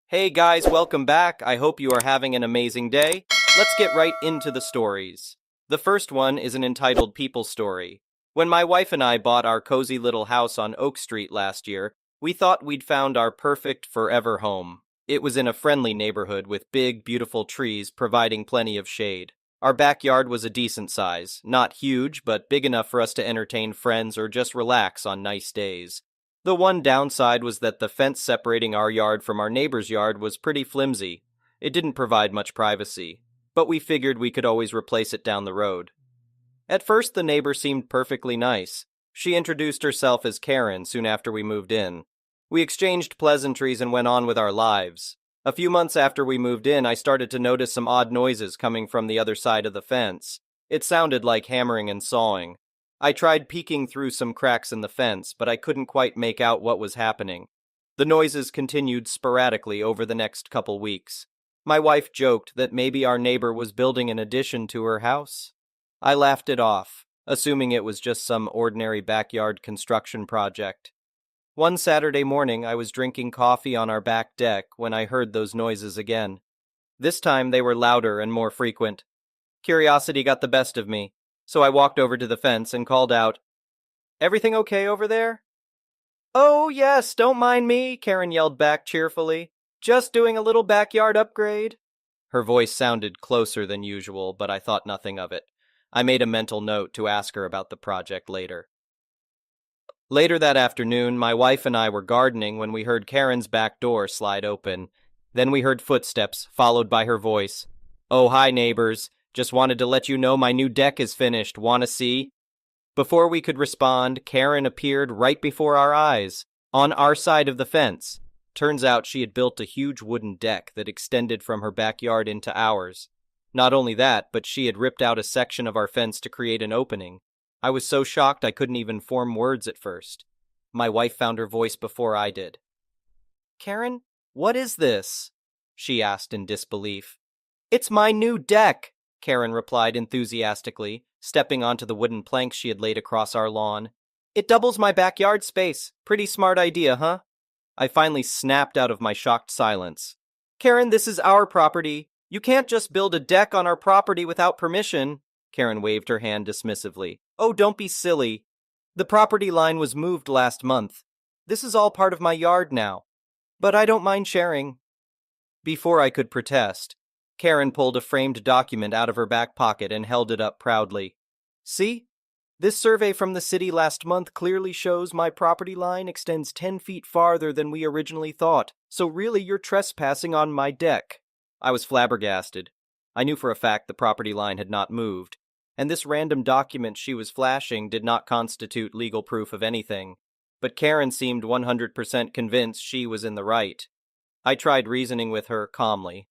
Hey guys, welcome back. I hope you are having an amazing day. Let's get right into the stories. The first one is an entitled people story. When my wife and I bought our cozy little house on Oak Street last year, we thought we'd found our perfect forever home. It was in a friendly neighborhood with big, beautiful trees providing plenty of shade. Our backyard was a decent size, not huge, but big enough for us to entertain friends or just relax on nice days. The one downside was that the fence separating our yard from our neighbor's yard was pretty flimsy. It didn't provide much privacy, but we figured we could always replace it down the road. At first, the neighbor seemed perfectly nice. She introduced herself as Karen soon after we moved in. We exchanged pleasantries and went on with our lives. A few months after we moved in, I started to notice some odd noises coming from the other side of the fence. It sounded like hammering and sawing. I tried peeking through some cracks in the fence, but I couldn't quite make out what was happening. The noises continued sporadically over the next couple weeks. My wife joked that maybe our neighbor was building an addition to her house. I laughed it off, assuming it was just some ordinary backyard construction project. One Saturday morning, I was drinking coffee on our back deck when I heard those noises again. This time they were louder and more frequent. Curiosity got the best of me, so I walked over to the fence and called out, "Everything okay over there?" "Oh, yes, don't mind me," Karen yelled back cheerfully. "Just doing a little backyard upgrade." Her voice sounded closer than usual, but I thought nothing of it. I made a mental note to ask her about the project later. Later that afternoon, my wife and I were gardening when we heard Karen's back door slide open. Then we heard footsteps, followed by her voice. "Oh, hi, neighbors. Just wanted to let you know my new deck is finished. Wanna see?" Before we could respond, Karen appeared right before our eyes, on our side of the fence. Turns out she had built a huge wooden deck that extended from her backyard into ours. Not only that, but she had ripped out a section of our fence to create an opening. I was so shocked I couldn't even form words at first. My wife found her voice before I did. "Karen, what is this?" she asked in disbelief. "It's my new deck," Karen replied enthusiastically, stepping onto the wooden planks she had laid across our lawn. "It doubles my backyard space. Pretty smart idea, huh?" I finally snapped out of my shocked silence. "Karen, this is our property. You can't just build a deck on our property without permission." Karen waved her hand dismissively. "Oh, don't be silly. The property line was moved last month. This is all part of my yard now. But I don't mind sharing." Before I could protest, Karen pulled a framed document out of her back pocket and held it up proudly. "See? This survey from the city last month clearly shows my property line extends 10 feet farther than we originally thought, so really you're trespassing on my deck." I was flabbergasted. I knew for a fact the property line had not moved, and this random document she was flashing did not constitute legal proof of anything. But Karen seemed 100% convinced she was in the right. I tried reasoning with her calmly.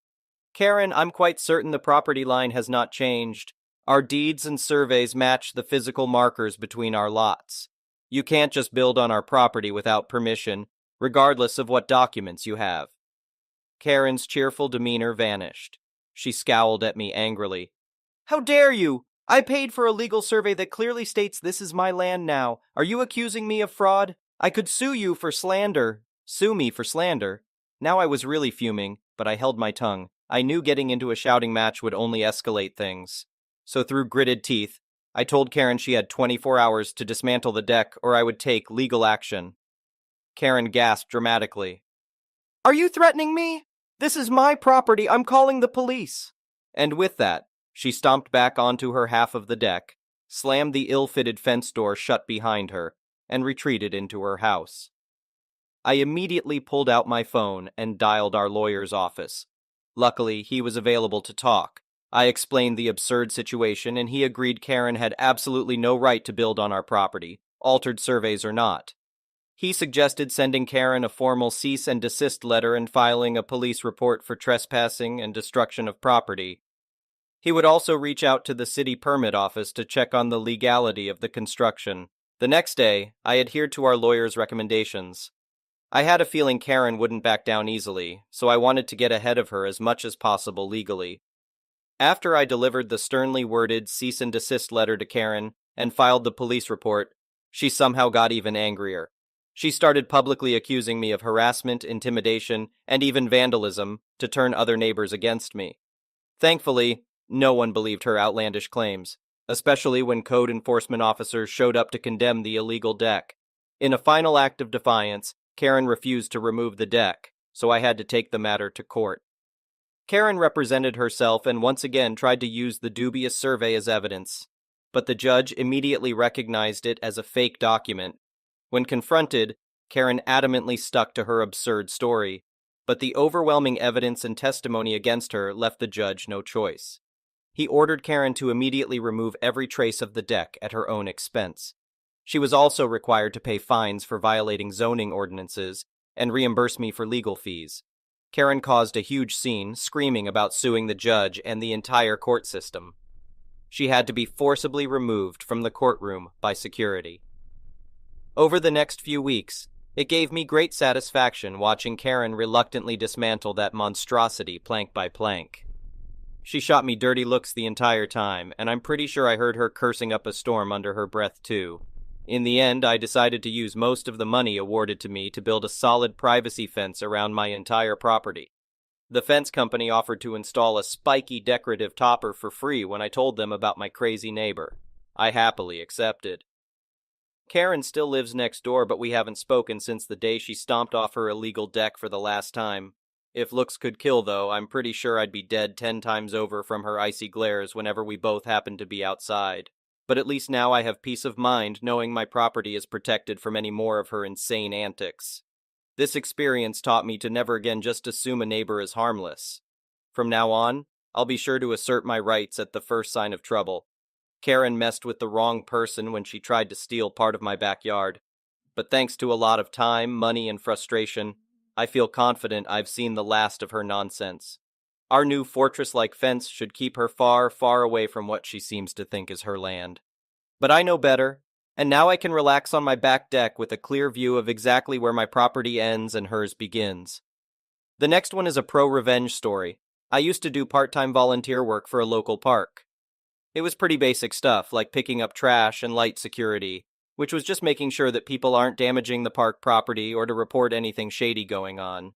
"Karen, I'm quite certain the property line has not changed. Our deeds and surveys match the physical markers between our lots. You can't just build on our property without permission, regardless of what documents you have." Karen's cheerful demeanor vanished. She scowled at me angrily. "How dare you! I paid for a legal survey that clearly states this is my land now. Are you accusing me of fraud? I could sue you for slander." Sue me for slander? Now I was really fuming, but I held my tongue. I knew getting into a shouting match would only escalate things. So through gritted teeth, I told Karen she had 24 hours to dismantle the deck or I would take legal action. Karen gasped dramatically. "Are you threatening me? This is my property. I'm calling the police." And with that, she stomped back onto her half of the deck, slammed the ill-fitted fence door shut behind her, and retreated into her house. I immediately pulled out my phone and dialed our lawyer's office. Luckily, he was available to talk. I explained the absurd situation, and he agreed Karen had absolutely no right to build on our property, altered surveys or not. He suggested sending Karen a formal cease and desist letter and filing a police report for trespassing and destruction of property. He would also reach out to the city permit office to check on the legality of the construction. The next day, I adhered to our lawyer's recommendations. I had a feeling Karen wouldn't back down easily, so I wanted to get ahead of her as much as possible legally. After I delivered the sternly worded cease and desist letter to Karen and filed the police report, she somehow got even angrier. She started publicly accusing me of harassment, intimidation, and even vandalism to turn other neighbors against me. Thankfully, no one believed her outlandish claims, especially when code enforcement officers showed up to condemn the illegal deck. In a final act of defiance, Karen refused to remove the deck, so I had to take the matter to court. Karen represented herself and once again tried to use the dubious survey as evidence, but the judge immediately recognized it as a fake document. When confronted, Karen adamantly stuck to her absurd story, but the overwhelming evidence and testimony against her left the judge no choice. He ordered Karen to immediately remove every trace of the deck at her own expense. She was also required to pay fines for violating zoning ordinances and reimburse me for legal fees. Karen caused a huge scene, screaming about suing the judge and the entire court system. She had to be forcibly removed from the courtroom by security. Over the next few weeks, it gave me great satisfaction watching Karen reluctantly dismantle that monstrosity plank by plank. She shot me dirty looks the entire time, and I'm pretty sure I heard her cursing up a storm under her breath too. In the end, I decided to use most of the money awarded to me to build a solid privacy fence around my entire property. The fence company offered to install a spiky decorative topper for free when I told them about my crazy neighbor. I happily accepted. Karen still lives next door, but we haven't spoken since the day she stomped off her illegal deck for the last time. If looks could kill, though, I'm pretty sure I'd be dead 10 times over from her icy glares whenever we both happen to be outside. But at least now I have peace of mind knowing my property is protected from any more of her insane antics. This experience taught me to never again just assume a neighbor is harmless. From now on, I'll be sure to assert my rights at the first sign of trouble. Karen messed with the wrong person when she tried to steal part of my backyard. But thanks to a lot of time, money, and frustration, I feel confident I've seen the last of her nonsense. Our new fortress-like fence should keep her far, far away from what she seems to think is her land. But I know better, and now I can relax on my back deck with a clear view of exactly where my property ends and hers begins. The next one is a pro-revenge story. I used to do part-time volunteer work for a local park. It was pretty basic stuff, like picking up trash and light security, which was just making sure that people aren't damaging the park property or to report anything shady going on.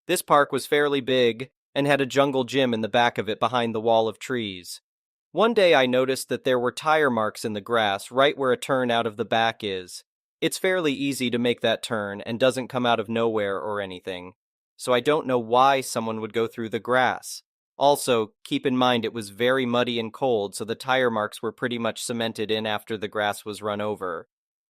This park was fairly big and had a jungle gym in the back of it behind the wall of trees. One day I noticed that there were tire marks in the grass right where a turn out of the back is. It's fairly easy to make that turn and doesn't come out of nowhere or anything, so I don't know why someone would go through the grass. Also, keep in mind it was very muddy and cold, so the tire marks were pretty much cemented in after the grass was run over.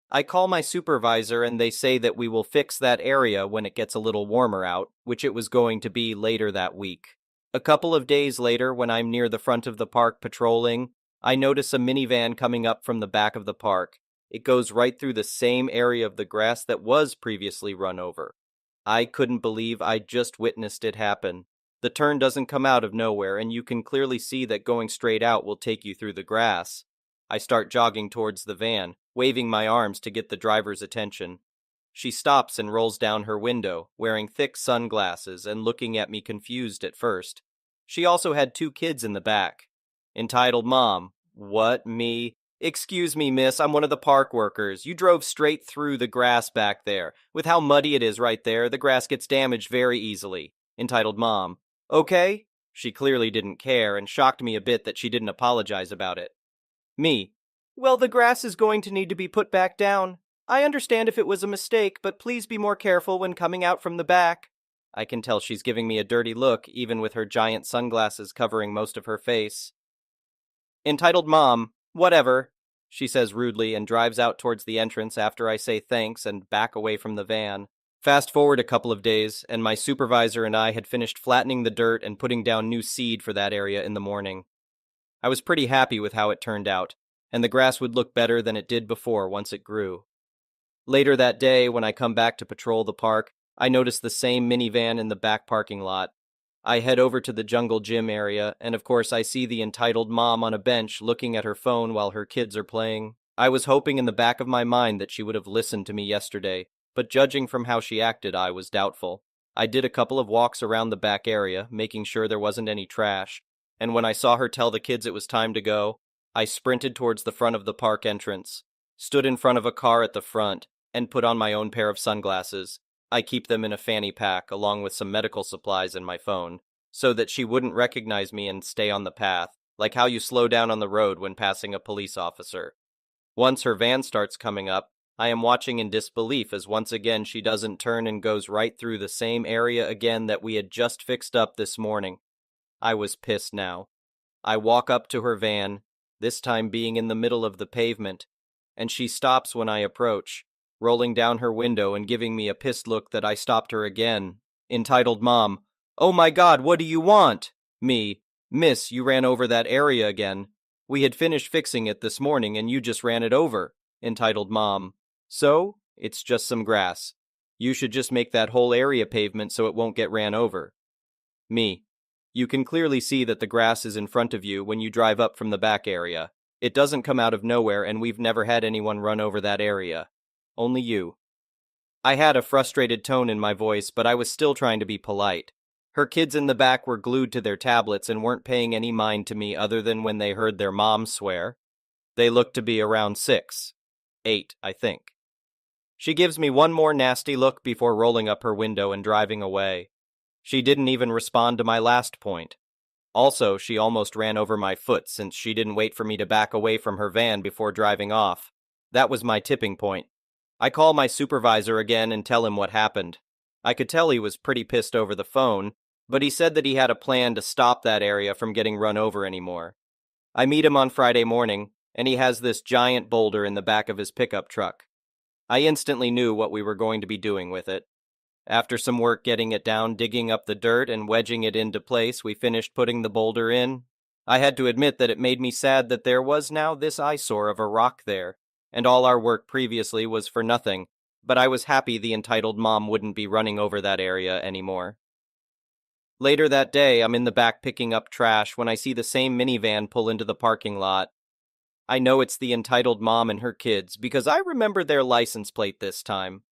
I call my supervisor and they say that we will fix that area when it gets a little warmer out, which it was going to be later that week. A couple of days later, when I'm near the front of the park patrolling, I notice a minivan coming up from the back of the park. It goes right through the same area of the grass that was previously run over. I couldn't believe I'd just witnessed it happen. The turn doesn't come out of nowhere, and you can clearly see that going straight out will take you through the grass. I start jogging towards the van, waving my arms to get the driver's attention. She stops and rolls down her window, wearing thick sunglasses and looking at me confused at first. She also had 2 kids in the back. Entitled Mom. What, me? Excuse me, miss, I'm one of the park workers. You drove straight through the grass back there. With how muddy it is right there, the grass gets damaged very easily. Entitled Mom. Okay? She clearly didn't care and shocked me a bit that she didn't apologize about it. Me. Well, the grass is going to need to be put back down. I understand if it was a mistake, but please be more careful when coming out from the back. I can tell she's giving me a dirty look, even with her giant sunglasses covering most of her face. Entitled Mom. Whatever, she says rudely and drives out towards the entrance after I say thanks and back away from the van. Fast forward a couple of days, and my supervisor and I had finished flattening the dirt and putting down new seed for that area in the morning. I was pretty happy with how it turned out, and the grass would look better than it did before once it grew. Later that day, when I come back to patrol the park, I notice the same minivan in the back parking lot. I head over to the jungle gym area, and of course I see the entitled mom on a bench looking at her phone while her kids are playing. I was hoping in the back of my mind that she would have listened to me yesterday, but judging from how she acted, I was doubtful. I did a couple of walks around the back area, making sure there wasn't any trash, and when I saw her tell the kids it was time to go, I sprinted towards the front of the park entrance, stood in front of a car at the front, and put on my own pair of sunglasses. I keep them in a fanny pack along with some medical supplies and my phone, so that she wouldn't recognize me and stay on the path, like how you slow down on the road when passing a police officer. Once her van starts coming up, I am watching in disbelief as once again she doesn't turn and goes right through the same area again that we had just fixed up this morning. I was pissed now. I walk up to her van, this time being in the middle of the pavement, and she stops when I approach, rolling down her window and giving me a pissed look that I stopped her again. Entitled Mom, "Oh my God, what do you want?" Me, "Miss, you ran over that area again. We had finished fixing it this morning and you just ran it over." Entitled Mom, "So? It's just some grass. You should just make that whole area pavement so it won't get ran over." Me, "You can clearly see that the grass is in front of you when you drive up from the back area. It doesn't come out of nowhere and we've never had anyone run over that area. Only you." I had a frustrated tone in my voice, but I was still trying to be polite. Her kids in the back were glued to their tablets and weren't paying any mind to me other than when they heard their mom swear. They looked to be around 6. 8, I think. She gives me one more nasty look before rolling up her window and driving away. She didn't even respond to my last point. Also, she almost ran over my foot since she didn't wait for me to back away from her van before driving off. That was my tipping point. I call my supervisor again and tell him what happened. I could tell he was pretty pissed over the phone, but he said that he had a plan to stop that area from getting run over anymore. I meet him on Friday morning, and he has this giant boulder in the back of his pickup truck. I instantly knew what we were going to be doing with it. After some work getting it down, digging up the dirt, and wedging it into place, we finished putting the boulder in. I had to admit that it made me sad that there was now this eyesore of a rock there, and all our work previously was for nothing, but I was happy the entitled mom wouldn't be running over that area anymore. Later that day, I'm in the back picking up trash when I see the same minivan pull into the parking lot. I know it's the entitled mom and her kids because I remember their license plate this time.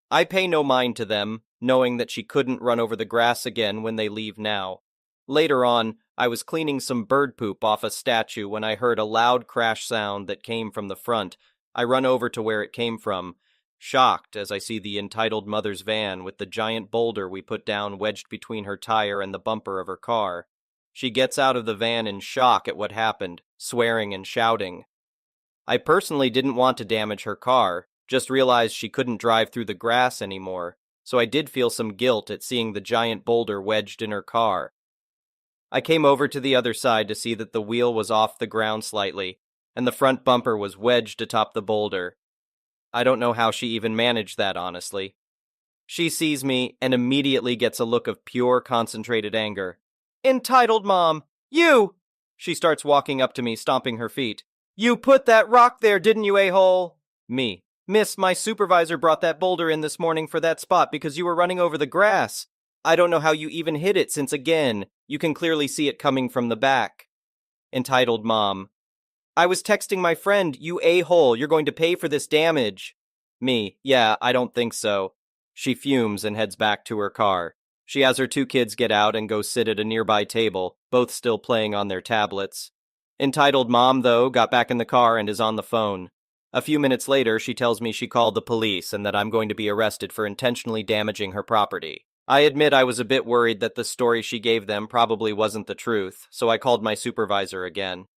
I pay no mind to them, knowing that she couldn't run over the grass again when they leave now. Later on, I was cleaning some bird poop off a statue when I heard a loud crash sound that came from the front. I run over to where it came from, shocked as I see the entitled mother's van with the giant boulder we put down wedged between her tire and the bumper of her car. She gets out of the van in shock at what happened, swearing and shouting. I personally didn't want to damage her car, just realized she couldn't drive through the grass anymore, so I did feel some guilt at seeing the giant boulder wedged in her car. I came over to the other side to see that the wheel was off the ground slightly, and the front bumper was wedged atop the boulder. I don't know how she even managed that, honestly. She sees me and immediately gets a look of pure, concentrated anger. "Entitled Mom! You!" She starts walking up to me, stomping her feet. "You put that rock there, didn't you, a-hole?" Me, "Miss, my supervisor brought that boulder in this morning for that spot because you were running over the grass. I don't know how you even hit it since, again, you can clearly see it coming from the back." Entitled Mom, "I was texting my friend, you a-hole, you're going to pay for this damage." Me, "Yeah, I don't think so." She fumes and heads back to her car. She has her 2 kids get out and go sit at a nearby table, both still playing on their tablets. Entitled Mom, though, got back in the car and is on the phone. A few minutes later, she tells me she called the police and that I'm going to be arrested for intentionally damaging her property. I admit I was a bit worried that the story she gave them probably wasn't the truth, so I called my supervisor again.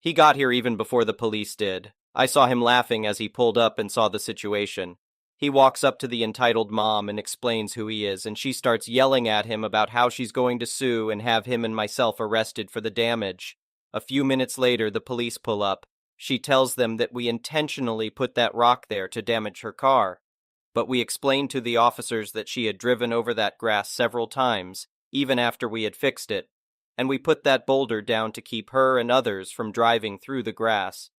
He got here even before the police did. I saw him laughing as he pulled up and saw the situation. He walks up to the entitled mom and explains who he is, and she starts yelling at him about how she's going to sue and have him and myself arrested for the damage. A few minutes later, the police pull up. She tells them that we intentionally put that rock there to damage her car. But we explained to the officers that she had driven over that grass several times, even after we had fixed it, and we put that boulder down to keep her and others from driving through the grass.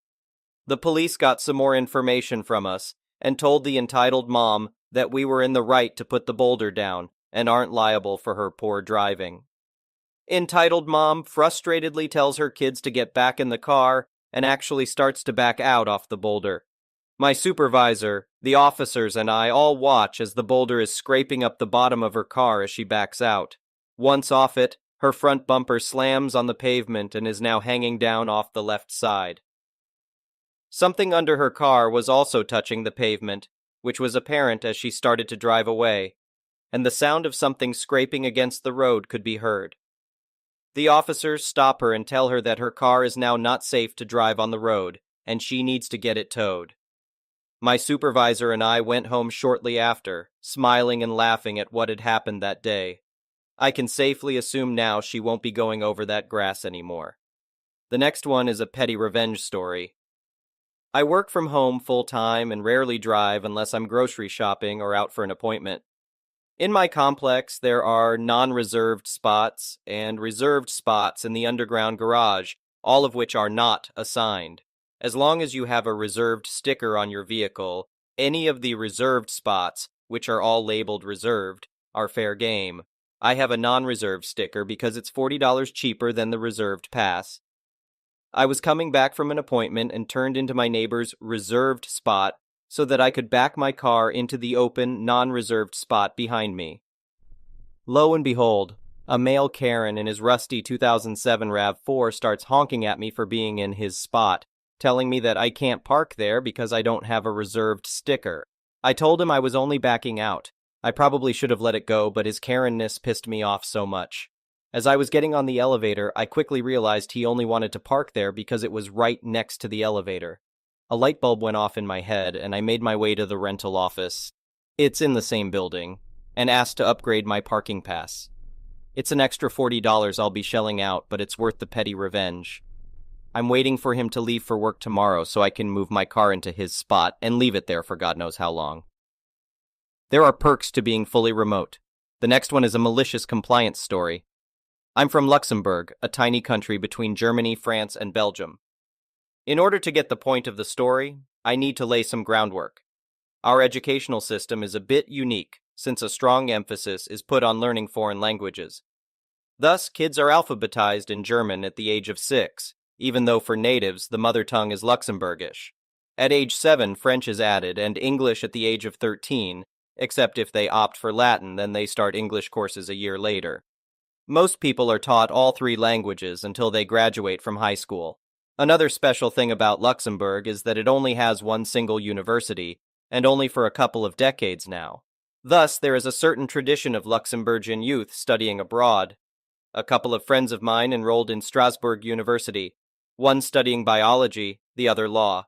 The police got some more information from us and told the entitled mom that we were in the right to put the boulder down and aren't liable for her poor driving. Entitled mom frustratedly tells her kids to get back in the car and actually starts to back out off the boulder. My supervisor, the officers, and I all watch as the boulder is scraping up the bottom of her car as she backs out. Once off it, her front bumper slams on the pavement and is now hanging down off the left side. Something under her car was also touching the pavement, which was apparent as she started to drive away, and the sound of something scraping against the road could be heard. The officers stop her and tell her that her car is now not safe to drive on the road, and she needs to get it towed. My supervisor and I went home shortly after, smiling and laughing at what had happened that day. I can safely assume now she won't be going over that grass anymore. The next one is a petty revenge story. I work from home full-time and rarely drive unless I'm grocery shopping or out for an appointment. In my complex, there are non-reserved spots and reserved spots in the underground garage, all of which are not assigned. As long as you have a reserved sticker on your vehicle, any of the reserved spots, which are all labeled reserved, are fair game. I have a non-reserved sticker because it's $40 cheaper than the reserved pass. I was coming back from an appointment and turned into my neighbor's reserved spot so that I could back my car into the open, non-reserved spot behind me. Lo and behold, a male Karen in his rusty 2007 RAV4 starts honking at me for being in his spot, telling me that I can't park there because I don't have a reserved sticker. I told him I was only backing out. I probably should have let it go, but his Karen-ness pissed me off so much. As I was getting on the elevator, I quickly realized he only wanted to park there because it was right next to the elevator. A light bulb went off in my head, and I made my way to the rental office. It's in the same building, and asked to upgrade my parking pass. It's an extra $40 I'll be shelling out, but it's worth the petty revenge. I'm waiting for him to leave for work tomorrow so I can move my car into his spot and leave it there for God knows how long. There are perks to being fully remote. The next one is a malicious compliance story. I'm from Luxembourg, a tiny country between Germany, France, and Belgium. In order to get the point of the story, I need to lay some groundwork. Our educational system is a bit unique, since a strong emphasis is put on learning foreign languages. Thus, kids are alphabetized in German at the age of 6, even though for natives the mother tongue is Luxembourgish. At age 7, French is added, and English at the age of 13, except if they opt for Latin, then they start English courses a year later. Most people are taught all 3 languages until they graduate from high school. Another special thing about Luxembourg is that it only has one single university, and only for a couple of decades now. Thus, there is a certain tradition of Luxembourgian youth studying abroad. A couple of friends of mine enrolled in Strasbourg University, one studying biology, the other law.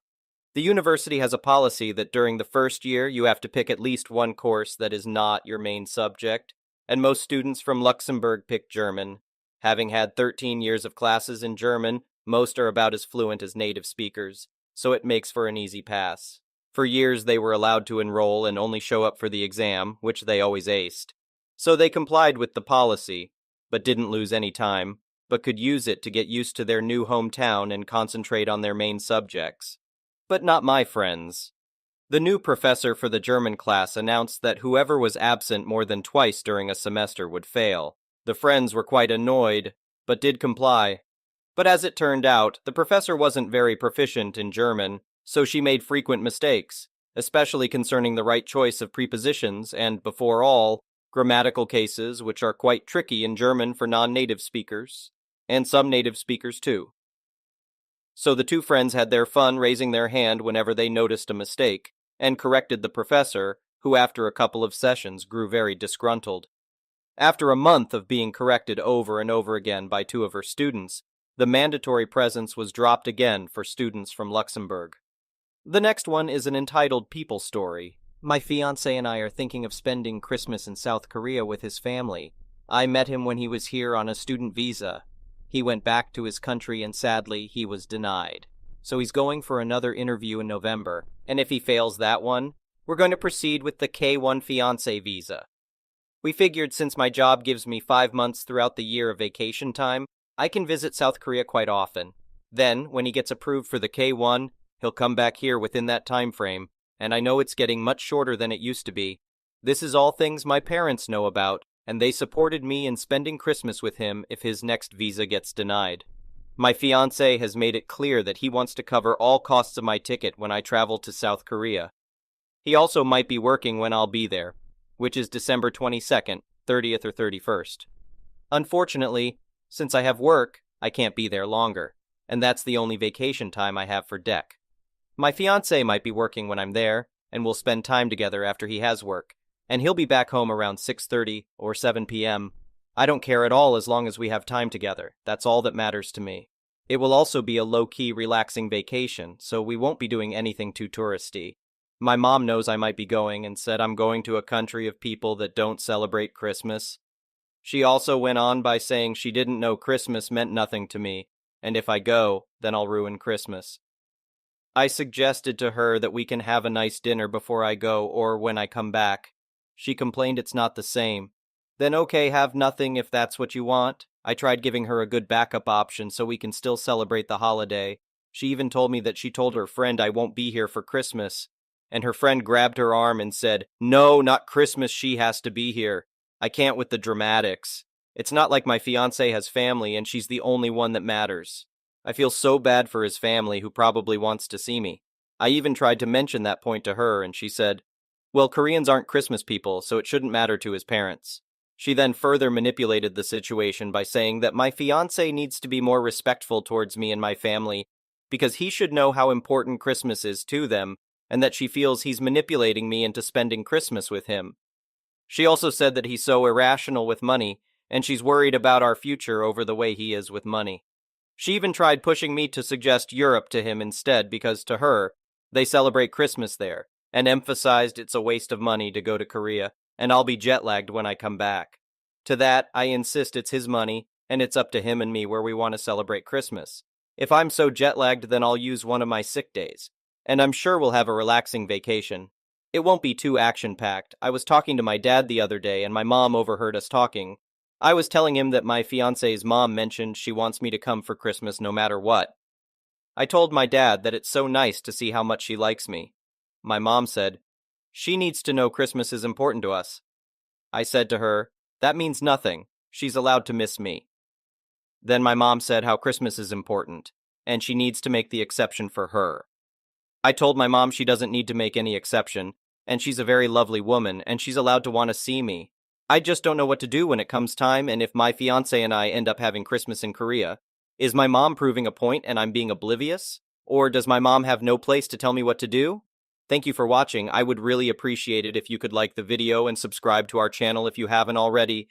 The university has a policy that during the first year you have to pick at least one course that is not your main subject, and most students from Luxembourg pick German. Having had 13 years of classes in German, most are about as fluent as native speakers, so it makes for an easy pass. For years they were allowed to enroll and only show up for the exam, which they always aced. So they complied with the policy, but didn't lose any time, but could use it to get used to their new hometown and concentrate on their main subjects. But not my friends. The new professor for the German class announced that whoever was absent more than twice during a semester would fail. The friends were quite annoyed, but did comply. But as it turned out, the professor wasn't very proficient in German, so she made frequent mistakes, especially concerning the right choice of prepositions and, before all, grammatical cases which are quite tricky in German for non-native speakers, and some native speakers too. So the 2 friends had their fun raising their hand whenever they noticed a mistake, and corrected the professor, who after a couple of sessions grew very disgruntled. After a month of being corrected over and over again by 2 of her students, the mandatory presence was dropped again for students from Luxembourg. The next one is an entitled people story. My fiancé and I are thinking of spending Christmas in South Korea with his family. I met him when he was here on a student visa. He went back to his country and sadly he was denied. So he's going for another interview in November, and if he fails that one, we're going to proceed with the K1 fiancé visa. We figured since my job gives me 5 months throughout the year of vacation time, I can visit South Korea quite often. Then, when he gets approved for the K1, he'll come back here within that time frame, and I know it's getting much shorter than it used to be. This is all things my parents know about, and they supported me in spending Christmas with him if his next visa gets denied. My fiancé has made it clear that he wants to cover all costs of my ticket when I travel to South Korea. He also might be working when I'll be there, which is December 22nd, 30th, or 31st. Unfortunately, since I have work, I can't be there longer, and that's the only vacation time I have for DEC. My fiancé might be working when I'm there, and we'll spend time together after he has work. And he'll be back home around 6:30 or 7 p.m. I don't care at all as long as we have time together. That's all that matters to me. It will also be a low-key, relaxing vacation, so we won't be doing anything too touristy. My mom knows I might be going and said I'm going to a country of people that don't celebrate Christmas. She also went on by saying she didn't know Christmas meant nothing to me, and if I go, then I'll ruin Christmas. I suggested to her that we can have a nice dinner before I go or when I come back. She complained it's not the same. Then okay, have nothing if that's what you want. I tried giving her a good backup option so we can still celebrate the holiday. She even told me that she told her friend I won't be here for Christmas, and her friend grabbed her arm and said, "No, not Christmas, she has to be here. I can't with the dramatics. It's not like my fiancé has family and she's the only one that matters. I feel so bad for his family who probably wants to see me." I even tried to mention that point to her and she said, "Well, Koreans aren't Christmas people, so it shouldn't matter to his parents." She then further manipulated the situation by saying that my fiancé needs to be more respectful towards me and my family because he should know how important Christmas is to them and that she feels he's manipulating me into spending Christmas with him. She also said that he's so irrational with money and she's worried about our future over the way he is with money. She even tried pushing me to suggest Europe to him instead because to her, they celebrate Christmas there, and emphasized it's a waste of money to go to Korea, and I'll be jet-lagged when I come back. To that, I insist it's his money, and it's up to him and me where we want to celebrate Christmas. If I'm so jet-lagged, then I'll use one of my sick days, and I'm sure we'll have a relaxing vacation. It won't be too action-packed. I was talking to my dad the other day, and my mom overheard us talking. I was telling him that my fiance's mom mentioned she wants me to come for Christmas no matter what. I told my dad that it's so nice to see how much she likes me. My mom said, "She needs to know Christmas is important to us." I said to her, "That means nothing. She's allowed to miss me." Then my mom said how Christmas is important, and she needs to make the exception for her. I told my mom she doesn't need to make any exception, and she's a very lovely woman, and she's allowed to want to see me. I just don't know what to do when it comes time, and if my fiancé and I end up having Christmas in Korea. Is my mom proving a point and I'm being oblivious? Or does my mom have no place to tell me what to do? Thank you for watching. I would really appreciate it if you could like the video and subscribe to our channel if you haven't already.